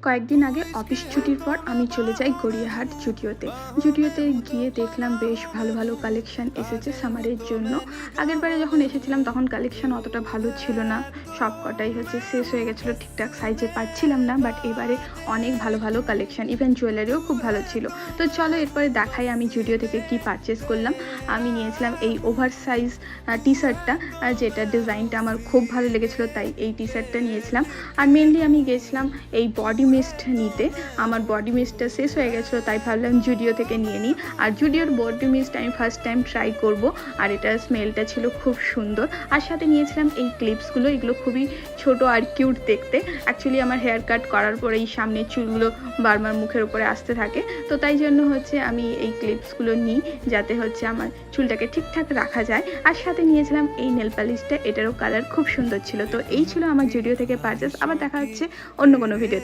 কয়েকদিন আগে অফিস ছুটির পর আমি চলে যাই গড়িয়াহাট জুডিওতে গিয়ে দেখলাম বেশ ভালো ভালো কালেকশন এসেছে সামারের জন্য। আগের বারে যখন এসেছিলাম তখন কালেকশন অতটা ভালো ছিল না, সব কটাই শেষ হয়ে গেছিলো, ঠিকঠাক সাইজে পাচ্ছিলাম না। বাট এবারে অনেক ভালো ভালো কালেকশন, ইভেন জুয়েলারিও খুব ভালো ছিল। তো চলো এরপরে দেখাই আমি জুডিও থেকে কি পারচেস করলাম। আমি নিয়েছিলাম এই ওভার সাইজ টি শার্টটা, যেটা ডিজাইনটা আমার খুব ভালো লেগেছিলো, তাই এই টি শার্টটা নিয়েছিলাম। আর মেনলি আমি গেছিলাম এই বডি মিস্ট নিতে। আমার বডি মিস্টটা শেষ হয়ে গেছিলো, তাই ভাবলাম জুডিও থেকে নিয়ে নিই। আর জুডিওর বডি মিস্ট আমি ফার্স্ট টাইম ট্রাই করব। আর এটার স্মেলটা ছিল খুব সুন্দর। আর সাথে নিয়েছিলাম এই ক্লিপসগুলো, এগুলো খুবই ছোট আর কিউট দেখতে। অ্যাকচুয়ালি আমার হেয়ার কাট করার পরে এই সামনের চুলগুলো বারবার মুখের উপরে আসতে থাকে, তো তাই জন্য আমি এই ক্লিপসগুলো নিই, যাতে আমার চুলটাকে ঠিকঠাক রাখা যায়। আর সাথে নিয়েছিলাম এই নেল পালিশটা, এটারও কালার খুব সুন্দর ছিল। তো এই ছিল আমার জুডিও থেকে পারচেস। আবার দেখা হচ্ছে অন্য কোনো ভিডিও।